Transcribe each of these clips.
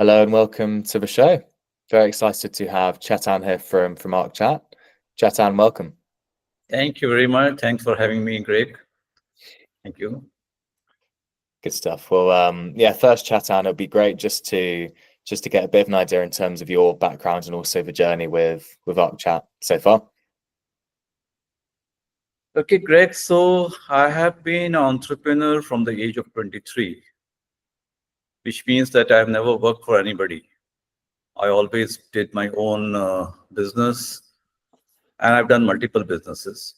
Hello and welcome to the show. Very excited to have Chetan here from Arkchat. Chetan, welcome. Thank you very much. Thanks for having me, Greg. Thank you. Good stuff. Well, yeah, first Chetan, it'd be great just to get a bit of an idea in terms of your background and also the journey with Arkchat so far. Okay, Greg. So I have been an entrepreneur from the age of 23, which means that I have never worked for anybody. I always did my own business, and I've done multiple businesses.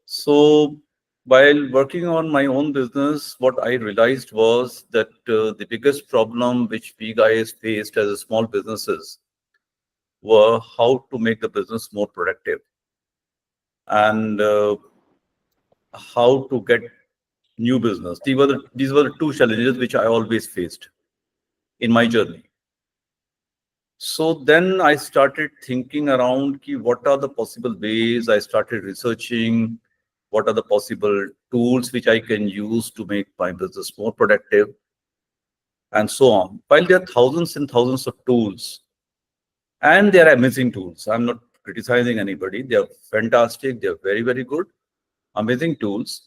So while working on my own business, what I realized was that the biggest problem which we guys faced as a small businesses were how to make the business more productive and how to get new business. These were the two challenges which I always faced in my journey. So then I started thinking around what are the possible ways. I started researching what are the possible tools which I can use to make my business more productive and so on. While there are thousands and thousands of tools, and they are amazing tools. I'm not criticizing anybody. They are fantastic. They are very, very good, amazing tools.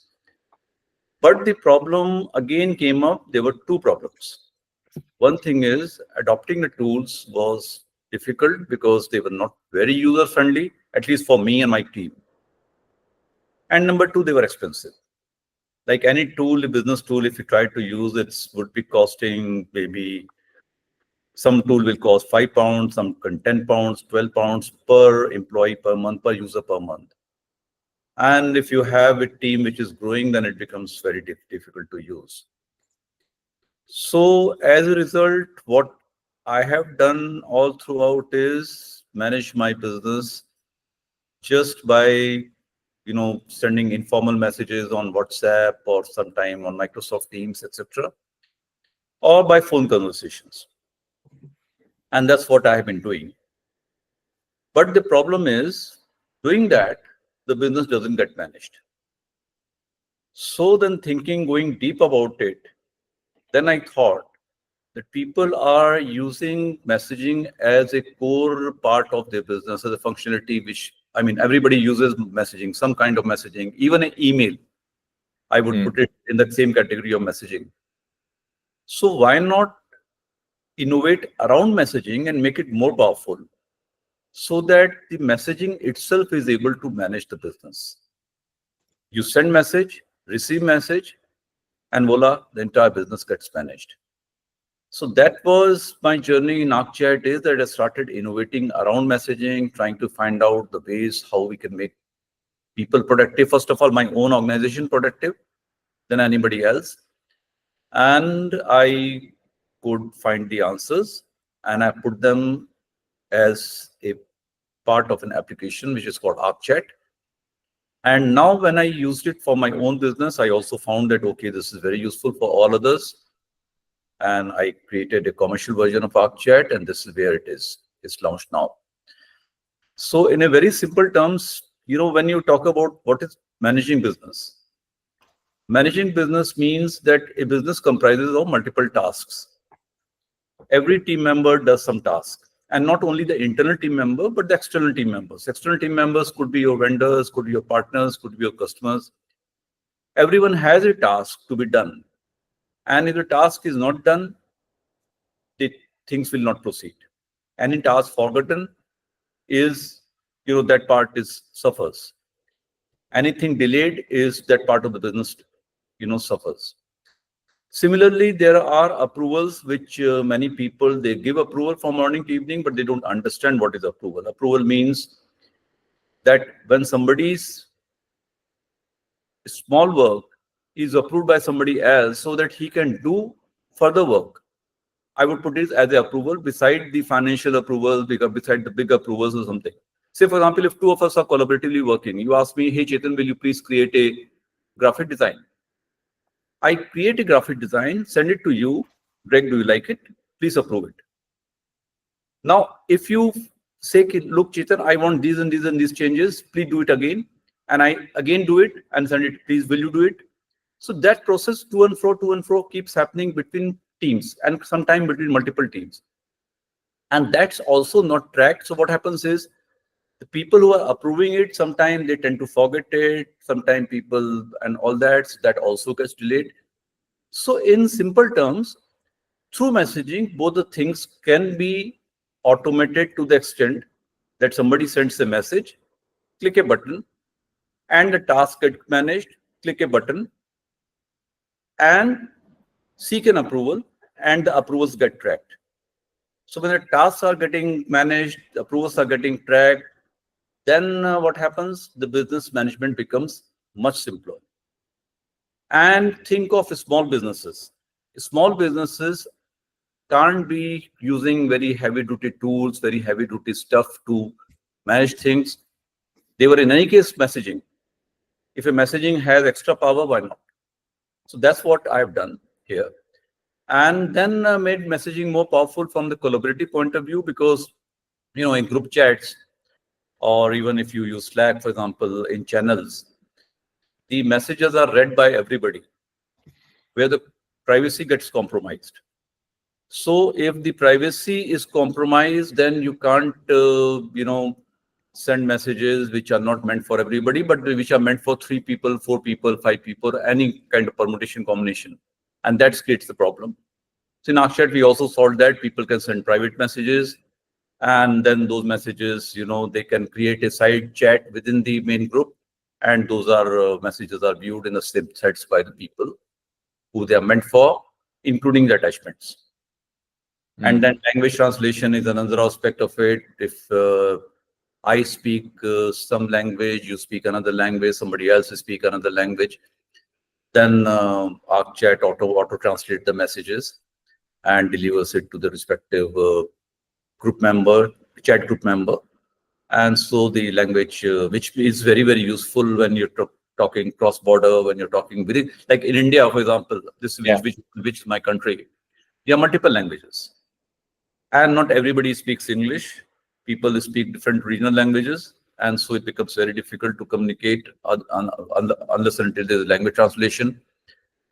But the problem again came up. There were two problems. One thing is adopting the tools was difficult because they were not very user friendly, at least for me and my team. And number two, they were expensive. Like any tool, a business tool, if you try to use it, would be costing maybe some tool will cost £5, some £10, £12 per employee per month, per user per month. And if you have a team which is growing, then it becomes very difficult to use. So as a result, what I have done all throughout is manage my business just by sending informal messages on WhatsApp or sometime on Microsoft Teams, etc., or by phone conversations. And that's what I have been doing. But the problem is, doing that, the business doesn't get managed. So then going deep about it, then I thought that people are using messaging as a core part of their business, as a functionality, which, I mean, everybody uses messaging, some kind of messaging, even an email. I would put it in that same category of messaging. So why not innovate around messaging and make it more powerful so that the messaging itself is able to manage the business? You send message, receive message, and voila, the entire business gets managed. So that was my journey in Arkchat, is that I started innovating around messaging, trying to find out the ways how we can make people productive. First of all, my own organization productive than anybody else. And I could find the answers and I put them as a part of an application which is called Arkchat. And now when I used it for my own business, I also found that, okay, this is very useful for all others. And I created a commercial version of Arkchat, and this is where it is. It's launched now. So in a very simple terms, when you talk about what is managing business means that a business comprises of multiple tasks. Every team member does some task, and not only the internal team member, but the external team members. External team members could be your vendors, could be your partners, could be your customers. Everyone has a task to be done. And if the task is not done, the things will not proceed. Any task forgotten is, that part suffers. Anything delayed is that part of the business, suffers. Similarly, there are approvals which many people, they give approval from morning to evening, but they don't understand what is approval. Approval means that when somebody's small work is approved by somebody else so that he can do further work, I would put it as the approval beside the financial approval, beside the big approvals or something. Say, for example, if two of us are collaboratively working, you ask me, hey, Chetan, will you please create a graphic design? I create a graphic design, send it to you. Greg, do you like it? Please approve it. Now, if you say, look, Chetan, I want these and these and these changes, please do it again. And I again do it and send it, please, will you do it? So that process to and fro keeps happening between teams and sometimes between multiple teams. And that's also not tracked. So what happens is the people who are approving it, sometimes they tend to forget it, sometimes people and all that, so that also gets delayed. So in simple terms, through messaging, both the things can be automated to the extent that somebody sends a message, click a button, and the task gets managed, click a button, and seek an approval, and the approvals get tracked. So when the tasks are getting managed, the approvals are getting tracked, then what happens? The business management becomes much simpler. And think of small businesses. Small businesses can't be using very heavy duty tools, very heavy duty stuff to manage things. They were in any case messaging. If a messaging has extra power, why not? So that's what I've done here. And then made messaging more powerful from the collaborative point of view, because, in group chats, or even if you use Slack, for example, in channels, the messages are read by everybody, where the privacy gets compromised. So if the privacy is compromised, then you can't, send messages which are not meant for everybody, but which are meant for 3 people, 4 people, 5 people, any kind of permutation combination. And that creates the problem. So in Arkchat, we also solved that. People can send private messages, and then those messages, they can create a side chat within the main group, and those are messages are viewed in the same threads by the people who they are meant for, including the attachments. And then language translation is another aspect of it. If I speak some language, you speak another language, somebody else speak another language, then Arkchat auto translate the messages and delivers it to the respective group member, chat group member. And so the language, which is very, very useful when you're talking cross-border, when you're talking within, like in India, for example, which is my country, there are multiple languages. And not everybody speaks English. People speak different regional languages. And so it becomes very difficult to communicate unless until there's language translation.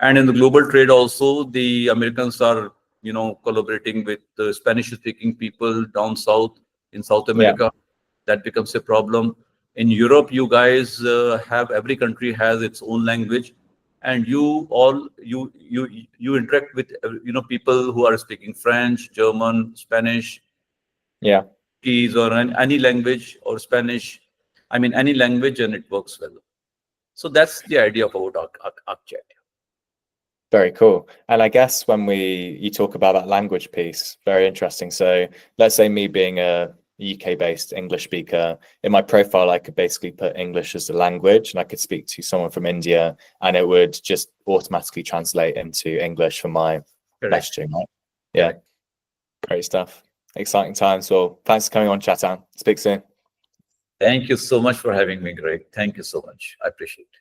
And in the global trade also, the Americans are, collaborating with the Spanish-speaking people down south in South America. Yeah. That becomes a problem. In Europe, you guys have, every country has its own language, and you interact with people who are speaking French, German, Spanish, keys, or any language, or Spanish. I mean, any language, and it works well. So that's the idea about Arkchat. Very cool. And I guess when you talk about that language piece, very interesting. So let's say me being a UK-based English speaker, in my profile, I could basically put English as the language, and I could speak to someone from India, and it would just automatically translate into English for my messaging, right? Yeah. Great stuff. Exciting times. Well, thanks for coming on, Chetan. Speak soon. Thank you so much for having me, Greg. Thank you so much. I appreciate it.